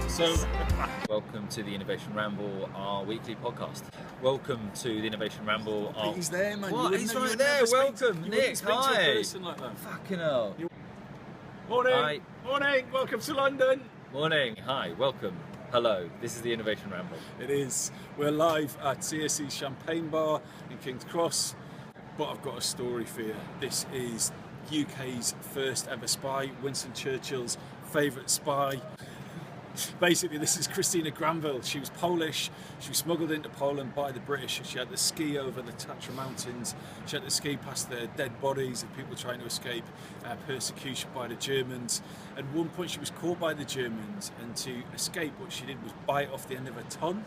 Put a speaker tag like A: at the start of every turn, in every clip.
A: So, welcome to the Innovation Ramble, our weekly podcast. Welcome to the Innovation Ramble.
B: He's there, man.
A: What? He's right there. Welcome, Nick. Hi.
B: To a person like that.
A: Fucking hell.
B: Morning.
A: Hi.
B: Morning. Welcome to London.
A: Morning. Hi. Welcome. Hello. This is the Innovation Ramble.
B: It is. We're live at CSC's Champagne Bar in King's Cross. But I've got a story for you. This is UK's first ever spy, Winston Churchill's favourite spy. Basically, this is Christina Granville. She was Polish. She was smuggled into Poland by the British. She had to ski over the Tatra Mountains. She had to ski past the dead bodies of people trying to escape persecution by the Germans. At one point, she was caught by the Germans, and to escape, what she did was bite off the end of a tongue.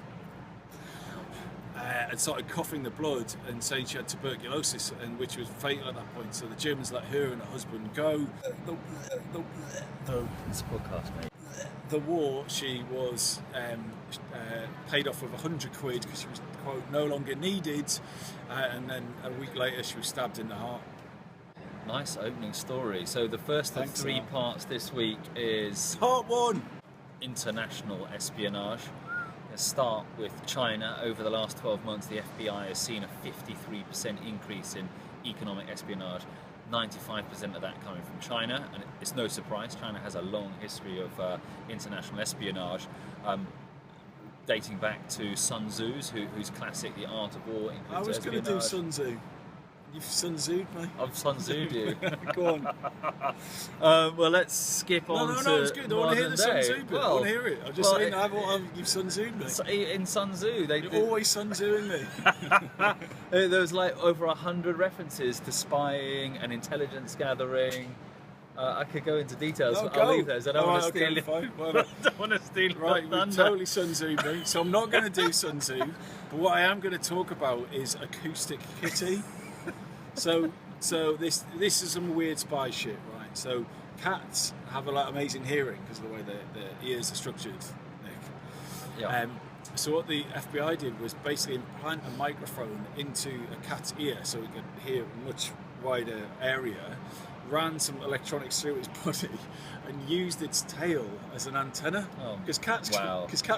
B: And started coughing the blood and saying she had tuberculosis, and which was fatal at that point. So the Germans let her and her husband go.
A: It's a podcast, mate.
B: The war, she was paid off with 100 quid because she was, quote, no longer needed, and then a week later she was stabbed in the heart.
A: Nice opening story. So the first of three parts this week is
B: Part 1.
A: International espionage. Let's start with China. Over the last 12 months, the FBI has seen a 53% increase in economic espionage. 95% of that coming from China, and it's no surprise. China has a long history of international espionage, dating back to Sun Tzu's, whose classic *The Art of War* includes
B: I was going to do Sun Tzu. You've Sun Tzu'd me.
A: I've Sun Tzu'd you.
B: Go on.
A: Well, let's skip on to
B: No, it's good. I want to hear the Sun Tzu bit. I want to hear it. I'm just saying, you've Sun Tzu'd me.
A: In Sun Tzu,
B: You're always Sun Tzu'ing me.
A: There was like over 100 references to spying and intelligence gathering. I could go into details, but I'll leave those. I don't want to steal it. I don't want to steal
B: Right,
A: your
B: you
A: thunder.
B: totally Sun Tzu'd me, so I'm not going to do Sun Tzu. But what I am going to talk about is Acoustic Kitty. So this is some weird spy shit, right? So cats have a lot of amazing hearing because of the way their ears are structured, Nick.
A: Yeah.
B: So what the FBI did was basically implant a microphone into a cat's ear so it could hear a much wider area, ran some electronics through its body, and used its tail as an antenna. Because cats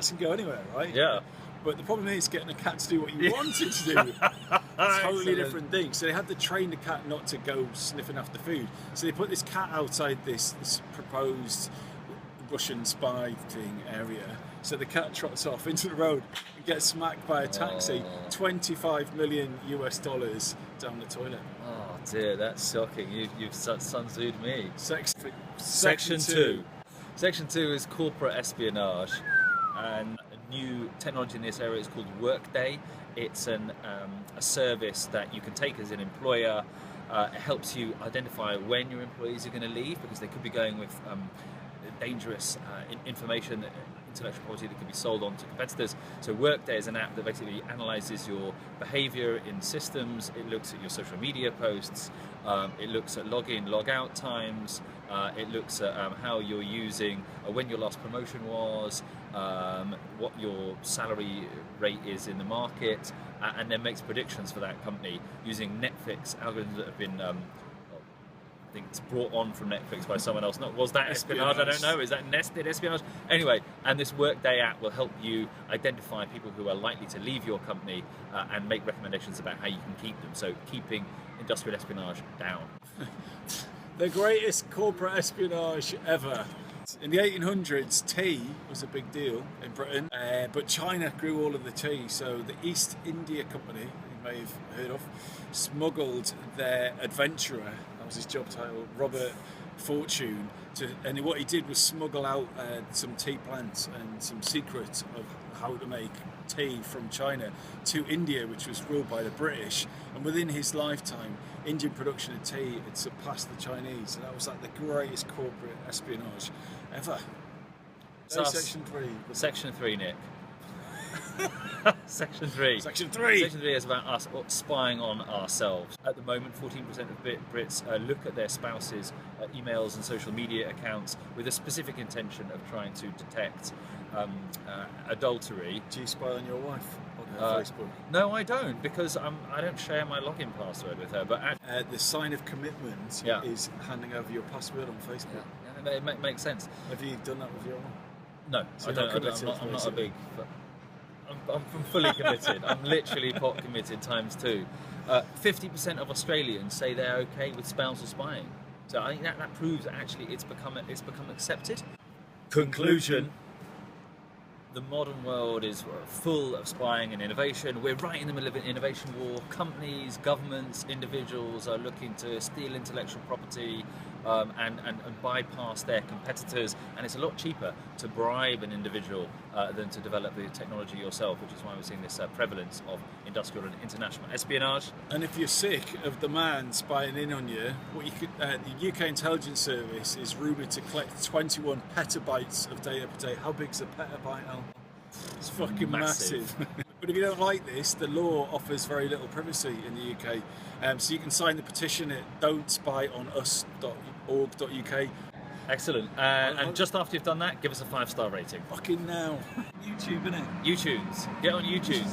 B: can go anywhere, right?
A: Yeah.
B: But the problem is getting a cat to do what you want it to do. Totally different thing. So they had to train the cat not to go sniffing after food. So they put this cat outside this proposed Russian spy thing area. So the cat trots off into the road and gets smacked by a taxi. $25 million US down the toilet.
A: Oh dear, that's shocking. You've Sun Tzu'd me.
B: Section 2.
A: Section 2 is corporate espionage, and a new technology in this area is called Workday. It's a service that you can take as an employer. It helps you identify when your employees are going to leave, because they could be going with dangerous information, intellectual property that could be sold on to competitors. So Workday is an app that basically analyzes your behavior in systems. It looks at your social media posts. It looks at login, log out times. It looks at how you're using, when your last promotion was, what your salary rate is in the market, and then makes predictions for that company using Netflix algorithms that have been I think it's brought on from Netflix by someone else. Was that espionage? I don't know. Is that nested espionage? Anyway, and this Workday app will help you identify people who are likely to leave your company and make recommendations about how you can keep them. So keeping industrial espionage down.
B: The greatest corporate espionage ever. In the 1800s, tea was a big deal in Britain, but China grew all of the tea. So the East India Company, you may have heard of, smuggled their adventurer, that was his job title, Robert Fortune, and what he did was smuggle out some tea plants and some secrets of how to make tea from China to India, which was ruled by the British. And within his lifetime, Indian production of tea had surpassed the Chinese, and that was like the greatest corporate espionage ever. So Section 3.
A: Section 3, Nick. Section 3.
B: Section 3.
A: Section 3 is about us spying on ourselves. At the moment, 14% of Brits look at their spouses' emails and social media accounts with a specific intention of trying to detect adultery.
B: Do you spy on your wife on Facebook?
A: No, I don't, because I don't share my login password with her. But
B: the sign of commitment is handing over your password on Facebook.
A: Yeah, it makes sense.
B: Have you done that with your one?
A: No,
B: So
A: I
B: you're
A: don't.
B: not committed,
A: I'm not a
B: basically.
A: big. I'm fully committed. I'm literally pot committed times two. 50% of Australians say they're okay with spousal spying. So I think that proves that actually it's become accepted. Conclusion. The modern world is full of spying and innovation. We're right in the middle of an innovation war. Companies, governments, individuals are looking to steal intellectual property and bypass their competitors. And it's a lot cheaper to bribe an individual than to develop the technology yourself, which is why we're seeing this prevalence of industrial and international espionage.
B: And if you're sick of the man spying in on you, the UK Intelligence Service is rumoured to collect 21 petabytes of data per day. How big's a petabyte, Al? It's fucking massive. But if you don't like this, the law offers very little privacy in the UK. So you can sign the petition at don'tspyonus.org.uk.
A: Excellent. And just after you've done that, give us a 5-star rating.
B: Fucking now. YouTube, innit?
A: YouTunes. Get on YouTube.